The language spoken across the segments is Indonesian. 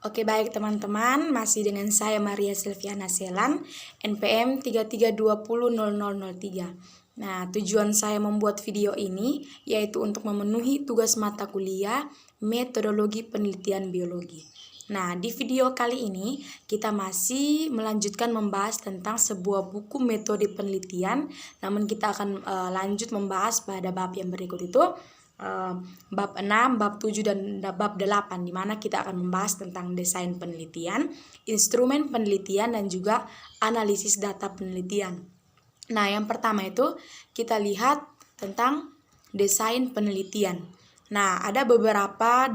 Oke, baik teman-teman, masih dengan saya Maria Silviana Selan, NPM 33200003. Nah, tujuan saya membuat video ini yaitu untuk memenuhi tugas mata kuliah Metodologi Penelitian Biologi. Nah, di video kali ini kita masih melanjutkan membahas tentang sebuah buku metode penelitian, namun kita akan lanjut membahas pada bab yang berikut itu. Bab 6, bab 7, dan bab 8, di mana kita akan membahas tentang desain penelitian, instrumen penelitian, dan juga analisis data penelitian. Nah, yang pertama itu kita lihat tentang desain penelitian. Nah, ada beberapa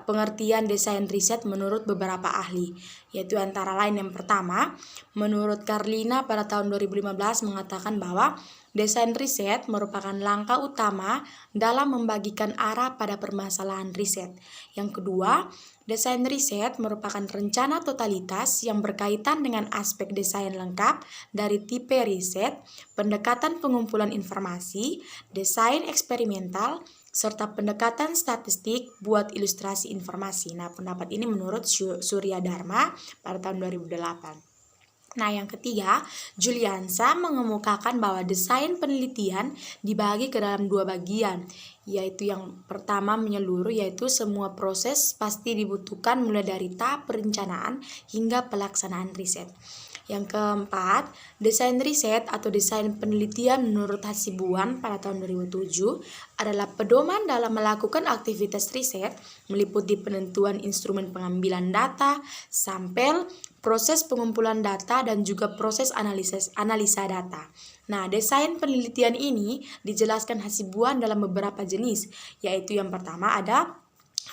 pengertian desain riset menurut beberapa ahli, yaitu antara lain yang pertama, menurut Carlina pada tahun 2015 mengatakan bahwa desain riset merupakan langkah utama dalam membagikan arah pada permasalahan riset. Yang kedua, desain riset merupakan rencana totalitas yang berkaitan dengan aspek desain lengkap dari tipe riset, pendekatan pengumpulan informasi, desain eksperimental, serta pendekatan statistik buat ilustrasi informasi. Nah, pendapat ini menurut Surya Dharma pada tahun 2008. Nah, yang ketiga, Juliansa mengemukakan bahwa desain penelitian dibagi ke dalam dua bagian, yaitu yang pertama menyeluruh, yaitu semua proses pasti dibutuhkan mulai dari tahap perencanaan hingga pelaksanaan riset. Yang keempat, desain riset atau desain penelitian menurut Hasibuan pada tahun 2007 adalah pedoman dalam melakukan aktivitas riset meliputi penentuan instrumen pengambilan data, sampel, proses pengumpulan data, dan juga proses analisa data. Nah, desain penelitian ini dijelaskan Hasibuan dalam beberapa jenis, yaitu yang pertama ada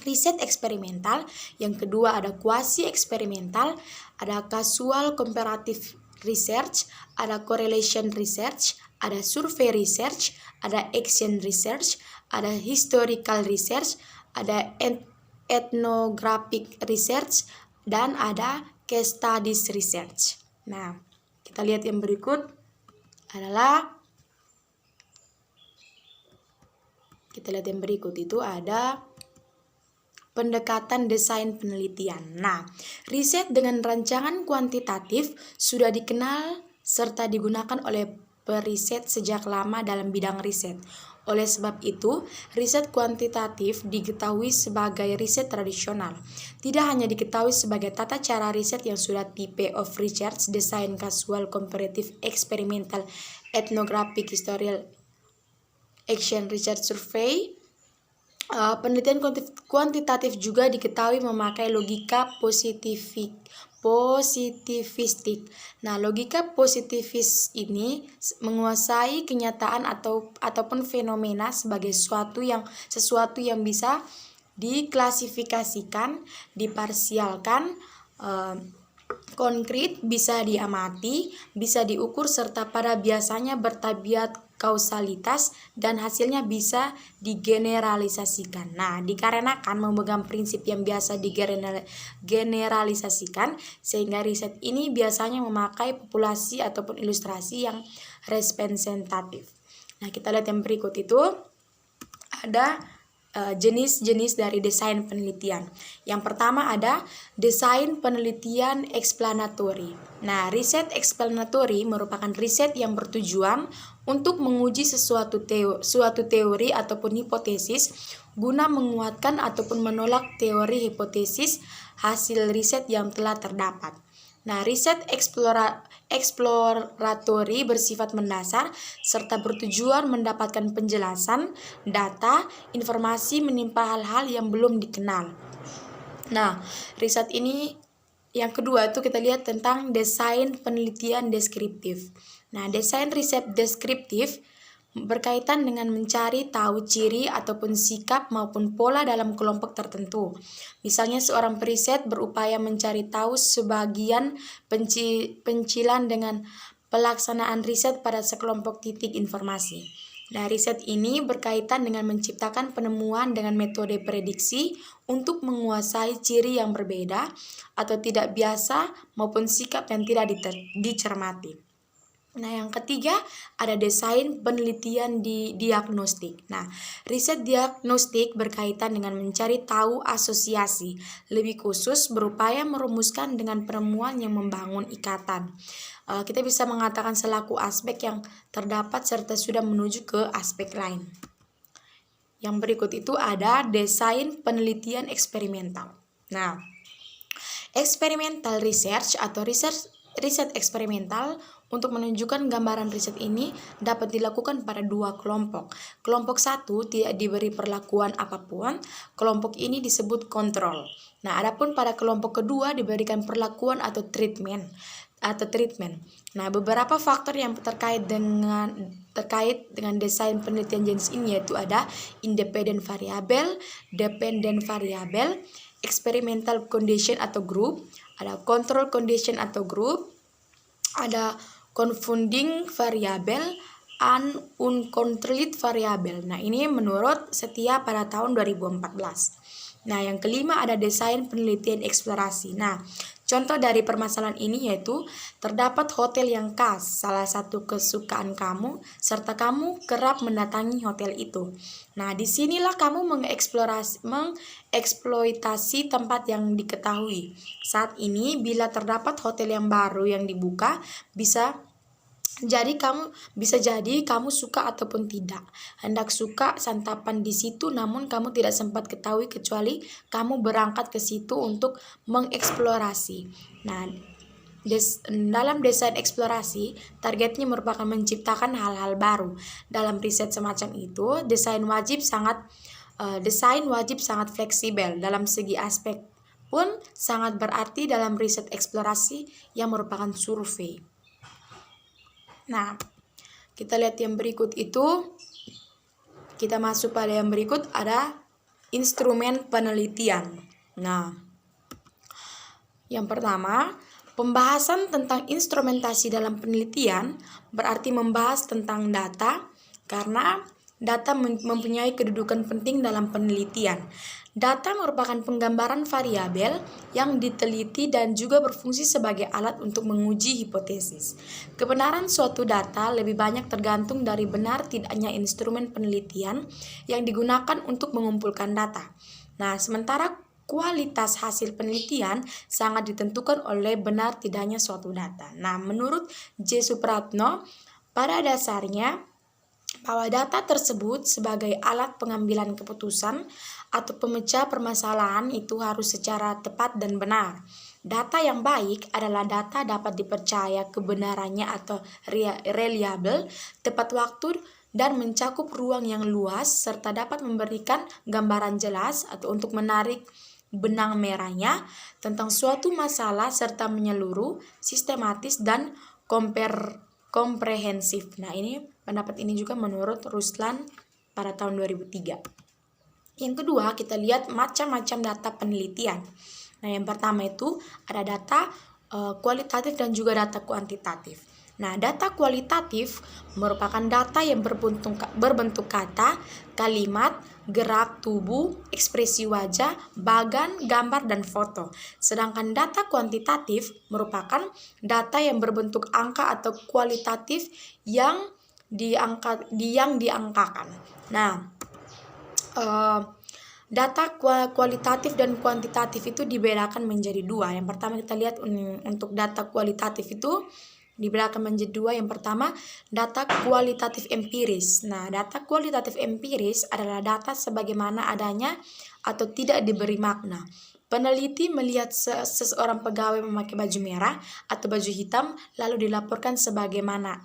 riset eksperimental, yang kedua ada kuasi eksperimental, ada casual comparative research, ada correlation research, ada survey research, ada action research, ada historical research, ada ethnographic research, dan ada case studies research. Nah, kita lihat yang berikut adalah itu ada pendekatan desain penelitian. Nah, riset dengan rancangan kuantitatif sudah dikenal serta digunakan oleh periset sejak lama dalam bidang riset. Oleh sebab itu, riset kuantitatif diketahui sebagai riset tradisional. Tidak hanya diketahui sebagai tata cara riset yang sudah type of research, design, casual, comparative, experimental, ethnographic, historical, action research, survey. Penelitian kuantitatif juga diketahui memakai logika positivistik. Nah, logika positivis ini menguasai kenyataan ataupun fenomena sebagai sesuatu yang bisa diklasifikasikan, diparsialkan, konkret, bisa diamati, bisa diukur, serta pada biasanya bertabiat kausalitas dan hasilnya bisa digeneralisasikan. Nah, dikarenakan memegang prinsip yang biasa digeneralisasikan, sehingga riset ini biasanya memakai populasi ataupun ilustrasi yang representatif. Nah, kita lihat yang berikut itu ada jenis-jenis dari desain penelitian. Yang pertama ada desain penelitian explanatory. Nah, riset explanatory merupakan riset yang bertujuan untuk menguji suatu teori ataupun hipotesis guna menguatkan ataupun menolak teori hipotesis hasil riset yang telah terdapat. Nah, riset exploratory bersifat mendasar serta bertujuan mendapatkan penjelasan, data, informasi menimpa hal-hal yang belum dikenal. Nah, riset ini yang kedua itu kita lihat tentang desain penelitian deskriptif. Nah, desain riset deskriptif berkaitan dengan mencari tahu ciri ataupun sikap maupun pola dalam kelompok tertentu. Misalnya seorang periset berupaya mencari tahu sebagian pencilan dengan pelaksanaan riset pada sekelompok titik informasi. Nah, riset ini berkaitan dengan menciptakan penemuan dengan metode prediksi untuk menguasai ciri yang berbeda atau tidak biasa maupun sikap yang tidak dicermati. Nah, yang ketiga ada desain penelitian di diagnostik. Nah, riset diagnostik berkaitan dengan mencari tahu asosiasi, lebih khusus berupaya merumuskan dengan penemuan yang membangun ikatan. Kita bisa mengatakan selaku aspek yang terdapat serta sudah menuju ke aspek lain. Yang berikut itu ada desain penelitian eksperimental. Nah, experimental research atau riset eksperimental untuk menunjukkan gambaran riset ini dapat dilakukan pada dua kelompok. Kelompok satu tidak diberi perlakuan apapun, kelompok ini disebut kontrol. Nah, adapun pada kelompok kedua diberikan perlakuan atau treatment. Nah, beberapa faktor yang terkait dengan desain penelitian jenis ini yaitu ada independent variable, dependent variable, experimental condition atau group, ada control condition atau group, ada confounding variable, uncontrolled variable. Nah, ini menurut Setia pada tahun 2014. Nah, yang kelima ada desain penelitian eksplorasi. Nah, contoh dari permasalahan ini yaitu terdapat hotel yang khas, salah satu kesukaan kamu, serta kamu kerap mendatangi hotel itu. Nah, disinilah kamu mengeksploitasi tempat yang diketahui. Saat ini, bila terdapat hotel yang baru yang dibuka, bisa jadi kamu suka ataupun tidak. Hendak suka santapan di situ, namun kamu tidak sempat ketahui kecuali kamu berangkat ke situ untuk mengeksplorasi. Nah, dalam desain eksplorasi, targetnya merupakan menciptakan hal-hal baru. Dalam riset semacam itu, desain wajib sangat fleksibel dalam segi aspek pun sangat berarti dalam riset eksplorasi yang merupakan survei. Nah, kita lihat yang berikut itu. Kita masuk pada yang berikut, ada instrumen penelitian. Nah, yang pertama, pembahasan tentang instrumentasi dalam penelitian berarti membahas tentang data, karena data mempunyai kedudukan penting dalam penelitian. Data merupakan penggambaran variabel yang diteliti dan juga berfungsi sebagai alat untuk menguji hipotesis. Kebenaran suatu data lebih banyak tergantung dari benar tidaknya instrumen penelitian yang digunakan untuk mengumpulkan data. Nah, sementara kualitas hasil penelitian sangat ditentukan oleh benar tidaknya suatu data. Nah, menurut J. Supratno, pada dasarnya bahwa data tersebut sebagai alat pengambilan keputusan atau pemecah permasalahan itu harus secara tepat dan benar. Data yang baik adalah data dapat dipercaya kebenarannya atau reliable, tepat waktu, dan mencakup ruang yang luas, serta dapat memberikan gambaran jelas atau untuk menarik benang merahnya tentang suatu masalah serta menyeluruh, sistematis, dan komprehensif. Nah, pendapat ini juga menurut Ruslan pada tahun 2003. Yang kedua, kita lihat macam-macam data penelitian. Nah, yang pertama itu ada data kualitatif dan juga data kuantitatif. Nah, data kualitatif merupakan data yang berbentuk kata, kalimat, gerak tubuh, ekspresi wajah, bagan, gambar, dan foto. Sedangkan data kuantitatif merupakan data yang berbentuk angka atau kualitatif yang diangkakan. Nah, data kualitatif dan kuantitatif itu dibedakan menjadi dua. Yang pertama kita lihat untuk data kualitatif itu dibedakan menjadi dua. Yang pertama, data kualitatif empiris. Nah, data kualitatif empiris adalah data sebagaimana adanya atau tidak diberi makna. Peneliti melihat seseorang pegawai memakai baju merah atau baju hitam lalu dilaporkan sebagaimana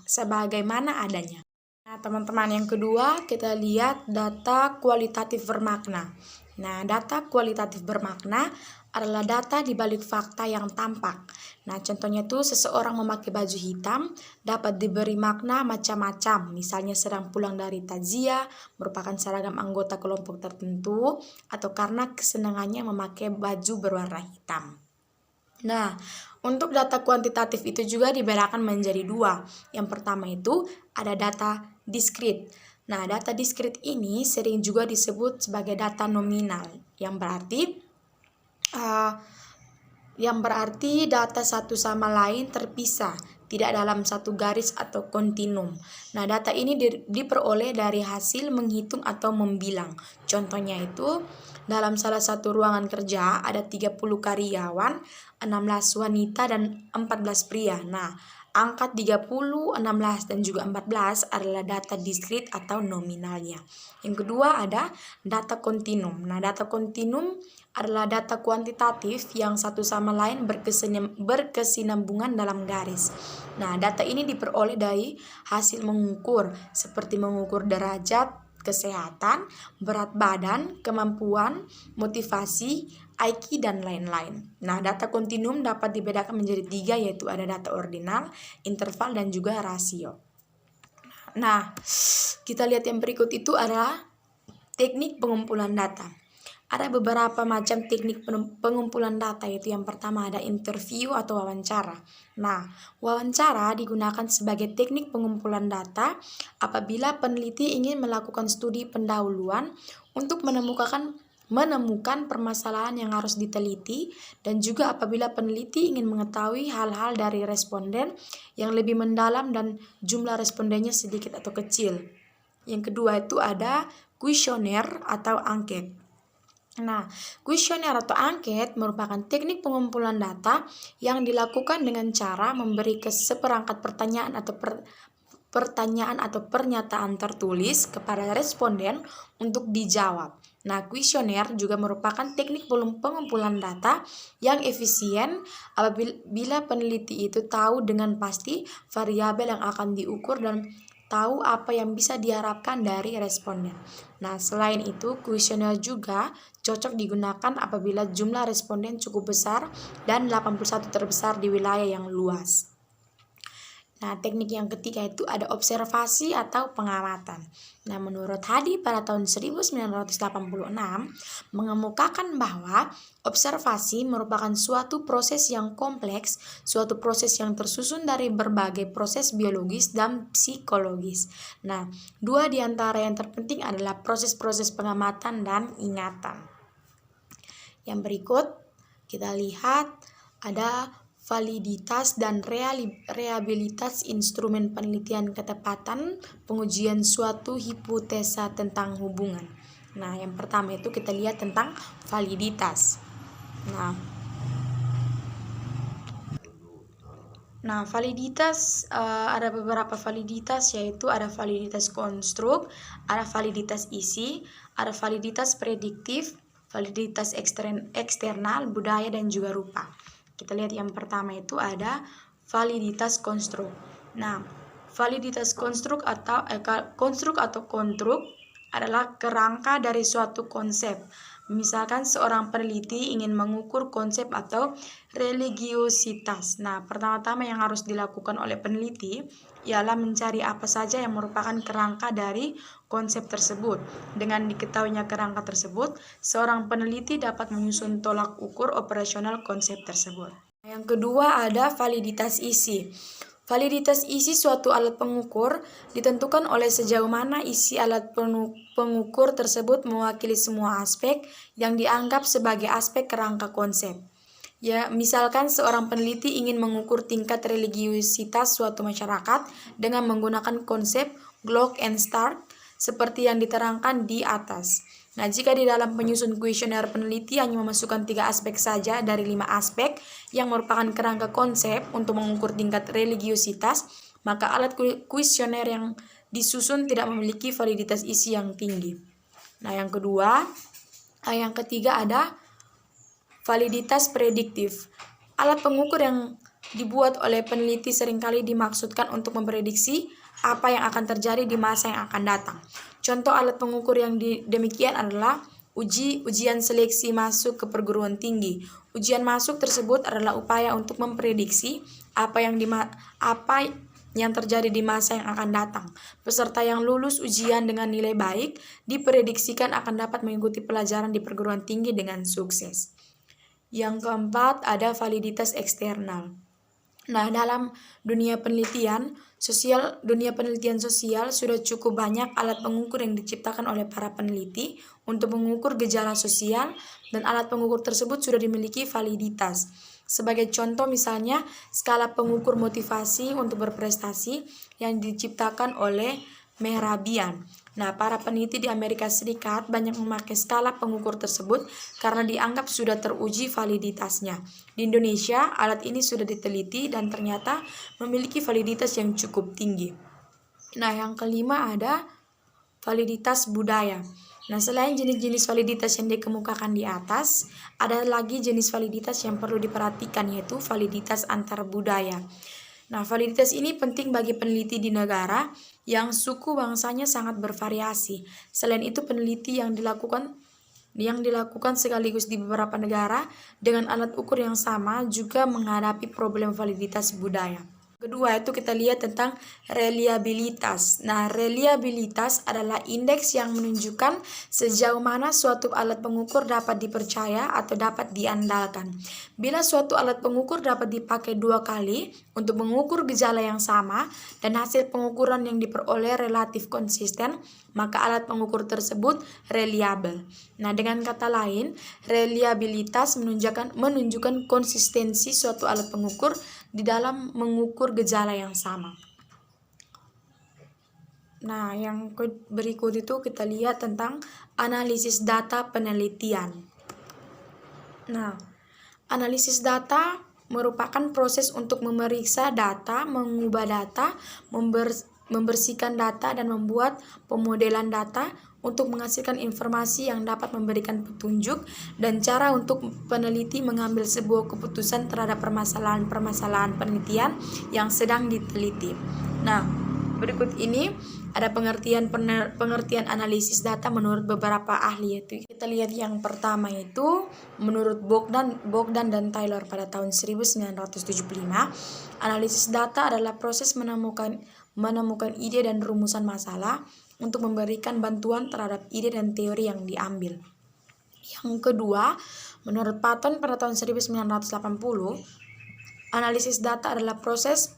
adanya. Nah, teman-teman, yang kedua kita lihat data kualitatif bermakna. Nah, data kualitatif bermakna adalah data di balik fakta yang tampak. Nah, contohnya itu seseorang memakai baju hitam dapat diberi makna macam-macam. Misalnya sedang pulang dari takziah, merupakan seragam anggota kelompok tertentu, atau karena kesenangannya memakai baju berwarna hitam. Nah, untuk data kuantitatif itu juga dibedakan menjadi dua. Yang pertama itu ada data diskrit. Nah, data diskrit ini sering juga disebut sebagai data nominal, yang berarti yang berarti data satu sama lain terpisah, tidak dalam satu garis atau kontinum. Nah, data ini diperoleh dari hasil menghitung atau membilang. Contohnya itu, dalam salah satu ruangan kerja ada 30 karyawan, 16 wanita dan 14 pria. Nah, angka 30, 16, dan juga 14 adalah data diskrit atau nominalnya. Yang kedua ada data kontinum. Nah, data kontinum adalah data kuantitatif yang satu sama lain berkesinambungan dalam garis. Nah, data ini diperoleh dari hasil mengukur, seperti mengukur derajat kesehatan, berat badan, kemampuan, motivasi, IQ, dan lain-lain. Nah, data kontinum dapat dibedakan menjadi 3, yaitu ada data ordinal, interval, dan juga rasio. Nah, kita lihat yang berikut itu adalah teknik pengumpulan data. Ada beberapa macam teknik pengumpulan data, yaitu yang pertama ada interview atau wawancara. Nah, wawancara digunakan sebagai teknik pengumpulan data apabila peneliti ingin melakukan studi pendahuluan untuk menemukan permasalahan yang harus diteliti, dan juga apabila peneliti ingin mengetahui hal-hal dari responden yang lebih mendalam dan jumlah respondennya sedikit atau kecil. Yang kedua itu ada kuesioner atau angket. Nah, kuesioner atau angket merupakan teknik pengumpulan data yang dilakukan dengan cara memberi seperangkat pertanyaan atau pernyataan tertulis kepada responden untuk dijawab. Nah, kuesioner juga merupakan teknik pengumpulan data yang efisien apabila peneliti itu tahu dengan pasti variabel yang akan diukur dan tahu apa yang bisa diharapkan dari responden. Nah, selain itu, kuesioner juga cocok digunakan apabila jumlah responden cukup besar dan 81 terbesar di wilayah yang luas. Nah, teknik yang ketiga itu ada observasi atau pengamatan. Nah, menurut Hadi pada tahun 1986 mengemukakan bahwa observasi merupakan suatu proses yang kompleks, suatu proses yang tersusun dari berbagai proses biologis dan psikologis. Nah, dua di antara yang terpenting adalah proses-proses pengamatan dan ingatan. Yang berikut kita lihat ada validitas dan reliabilitas instrumen penelitian ketepatan pengujian suatu hipotesa tentang hubungan. Nah, yang pertama itu kita lihat tentang validitas. Nah, validitas ada beberapa validitas, yaitu ada validitas konstruk, ada validitas isi, ada validitas prediktif, validitas eksternal, budaya, dan juga rupa. Kita lihat yang pertama itu ada validitas konstruk. Nah, validitas konstruk atau konstruk adalah kerangka dari suatu konsep. Misalkan seorang peneliti ingin mengukur konsep atau religiositas. Nah, pertama-tama yang harus dilakukan oleh peneliti ialah mencari apa saja yang merupakan kerangka dari konsep tersebut. Dengan diketahuinya kerangka tersebut, seorang peneliti dapat menyusun tolak ukur operasional konsep tersebut. Yang kedua ada validitas isi. Validitas isi suatu alat pengukur ditentukan oleh sejauh mana isi alat pengukur tersebut mewakili semua aspek yang dianggap sebagai aspek kerangka konsep. Ya, misalkan seorang peneliti ingin mengukur tingkat religiositas suatu masyarakat dengan menggunakan konsep Glock and Stark seperti yang diterangkan di atas. Nah, jika di dalam penyusun kuesioner peneliti hanya memasukkan 3 aspek saja dari 5 aspek yang merupakan kerangka konsep untuk mengukur tingkat religiositas, maka alat kuesioner yang disusun tidak memiliki validitas isi yang tinggi. Nah, yang ketiga ada validitas prediktif. Alat pengukur yang dibuat oleh peneliti seringkali dimaksudkan untuk memprediksi apa yang akan terjadi di masa yang akan datang. Contoh alat pengukur yang demikian adalah ujian seleksi masuk ke perguruan tinggi. Ujian masuk tersebut adalah upaya untuk memprediksi apa yang terjadi di masa yang akan datang. Peserta yang lulus ujian dengan nilai baik diprediksikan akan dapat mengikuti pelajaran di perguruan tinggi dengan sukses. Yang keempat ada validitas eksternal. Nah, dalam dunia penelitian sosial sudah cukup banyak alat pengukur yang diciptakan oleh para peneliti untuk mengukur gejala sosial, dan alat pengukur tersebut sudah dimiliki validitas. Sebagai contoh misalnya skala pengukur motivasi untuk berprestasi yang diciptakan oleh Mehrabian. Nah, para peneliti di Amerika Serikat banyak memakai skala pengukur tersebut karena dianggap sudah teruji validitasnya. Di Indonesia, alat ini sudah diteliti dan ternyata memiliki validitas yang cukup tinggi. Nah, yang kelima ada validitas budaya. Nah, selain jenis-jenis validitas yang dikemukakan di atas, ada lagi jenis validitas yang perlu diperhatikan, yaitu validitas antar budaya. Nah, validitas ini penting bagi peneliti di negara yang suku bangsanya sangat bervariasi. Selain itu, peneliti yang dilakukan sekaligus di beberapa negara dengan alat ukur yang sama juga menghadapi problem validitas budaya. Kedua itu kita lihat tentang reliabilitas. Nah, reliabilitas adalah indeks yang menunjukkan sejauh mana suatu alat pengukur dapat dipercaya atau dapat diandalkan. Bila suatu alat pengukur dapat dipakai 2 kali untuk mengukur gejala yang sama dan hasil pengukuran yang diperoleh relatif konsisten, maka alat pengukur tersebut reliable. Nah, dengan kata lain, reliabilitas menunjukkan konsistensi suatu alat pengukur di dalam mengukur gejala yang sama. Nah, yang berikut itu kita lihat tentang analisis data penelitian. Nah, analisis data merupakan proses untuk memeriksa data, mengubah data, membersihkan data, dan membuat pemodelan data untuk menghasilkan informasi yang dapat memberikan petunjuk dan cara untuk peneliti mengambil sebuah keputusan terhadap permasalahan penelitian yang sedang diteliti. Nah, berikut ini ada pengertian analisis data menurut beberapa ahli, yaitu kita lihat yang pertama itu menurut Bogdan dan Taylor pada tahun 1975, analisis data adalah proses menemukan ide dan rumusan masalah untuk memberikan bantuan terhadap ide dan teori yang diambil. Yang kedua, menurut Patton pada tahun 1980, analisis data adalah proses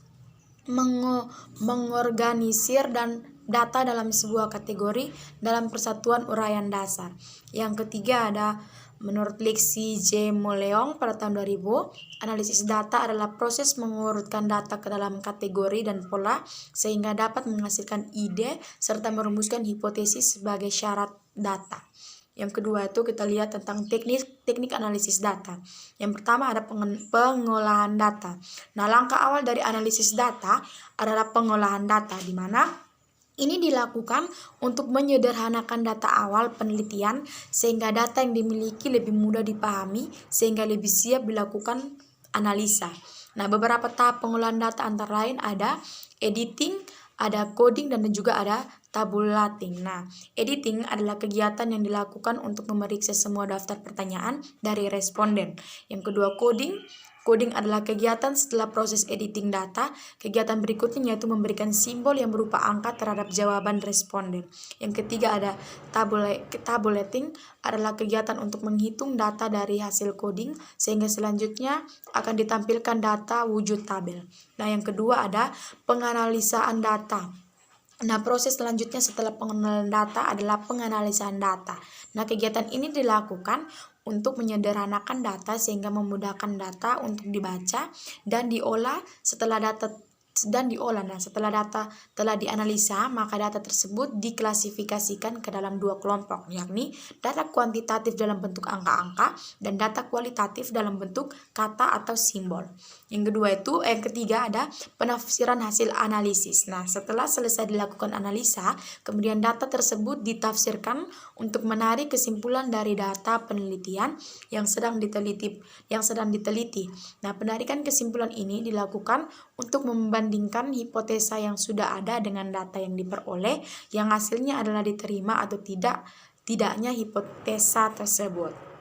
mengorganisir dan data dalam sebuah kategori dalam persatuan uraian dasar. Yang ketiga ada menurut Lexi J. Moleong pada tahun 2000, analisis data adalah proses mengurutkan data ke dalam kategori dan pola sehingga dapat menghasilkan ide serta merumuskan hipotesis sebagai syarat data. Yang kedua itu kita lihat tentang teknik analisis data. Yang pertama ada pengolahan data. Nah, langkah awal dari analisis data adalah pengolahan data, di mana ini dilakukan untuk menyederhanakan data awal penelitian sehingga data yang dimiliki lebih mudah dipahami sehingga lebih siap dilakukan analisa. Nah, beberapa tahap pengolahan data antara lain ada editing, ada coding, dan juga ada tabulating. Nah, editing adalah kegiatan yang dilakukan untuk memeriksa semua daftar pertanyaan dari responden. Yang kedua coding adalah kegiatan setelah proses editing data. Kegiatan berikutnya yaitu memberikan simbol yang berupa angka terhadap jawaban responden. Yang ketiga ada tabulating adalah kegiatan untuk menghitung data dari hasil coding sehingga selanjutnya akan ditampilkan data wujud tabel. Nah, yang kedua ada penganalisaan data. Nah, proses selanjutnya setelah pengenalan data adalah penganalisaan data. Nah, kegiatan ini dilakukan untuk menyederhanakan data sehingga memudahkan data untuk dibaca dan diolah. Setelah data telah dianalisa, maka data tersebut diklasifikasikan ke dalam 2 kelompok, yakni data kuantitatif dalam bentuk angka-angka dan data kualitatif dalam bentuk kata atau simbol. Yang ketiga ada penafsiran hasil analisis. Nah, setelah selesai dilakukan analisa, kemudian data tersebut ditafsirkan untuk menarik kesimpulan dari data penelitian yang sedang diteliti. Nah, penarikan kesimpulan ini dilakukan untuk membandingkan hipotesa yang sudah ada dengan data yang diperoleh, yang hasilnya adalah diterima atau tidaknya hipotesa tersebut.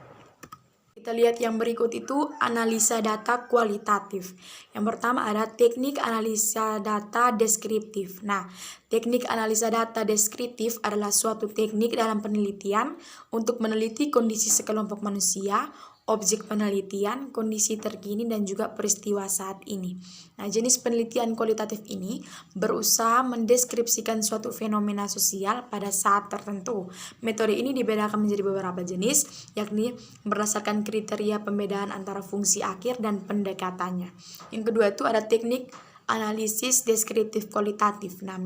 Kita lihat yang berikut itu analisa data kualitatif. Yang pertama ada teknik analisa data deskriptif. Nah, teknik analisa data deskriptif adalah suatu teknik dalam penelitian untuk meneliti kondisi sekelompok manusia, objek penelitian, kondisi terkini, dan juga peristiwa saat ini. Nah, jenis penelitian kualitatif ini berusaha mendeskripsikan suatu fenomena sosial pada saat tertentu. Metode ini dibedakan menjadi beberapa jenis, yakni berdasarkan kriteria pembedaan antara fungsi akhir dan pendekatannya. Yang kedua itu ada teknik analisis deskriptif kualitatif. Nah,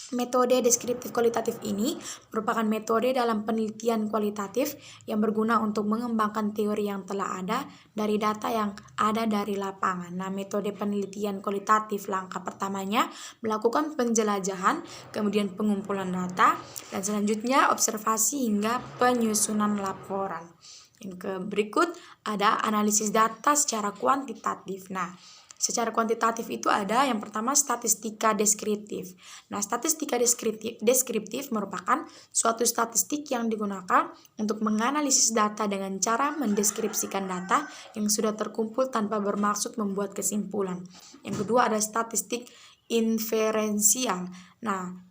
metode deskriptif kualitatif ini merupakan metode dalam penelitian kualitatif yang berguna untuk mengembangkan teori yang telah ada dari data yang ada dari lapangan. Nah, metode penelitian kualitatif langkah pertamanya melakukan penjelajahan, kemudian pengumpulan data, dan selanjutnya observasi hingga penyusunan laporan. Yang berikut ada analisis data secara kuantitatif. Nah, secara kuantitatif itu ada yang pertama statistika deskriptif. Nah, statistika deskriptif merupakan suatu statistik yang digunakan untuk menganalisis data dengan cara mendeskripsikan data yang sudah terkumpul tanpa bermaksud membuat kesimpulan. Yang kedua ada statistik inferensial. Nah,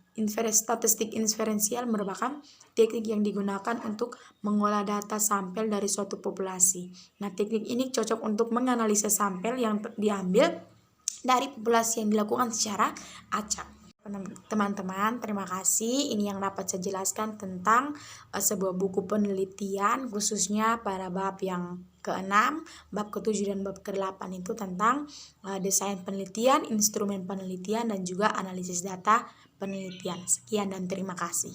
statistik inferensial merupakan teknik yang digunakan untuk mengolah data sampel dari suatu populasi. Nah, teknik ini cocok untuk menganalisa sampel yang diambil dari populasi yang dilakukan secara acak. Teman-teman, terima kasih. Ini yang dapat saya jelaskan tentang sebuah buku penelitian, khususnya pada bab yang ke-6, bab ke-7 dan bab ke-8 itu tentang desain penelitian, instrumen penelitian, dan juga analisis data penelitian. Sekian dan terima kasih.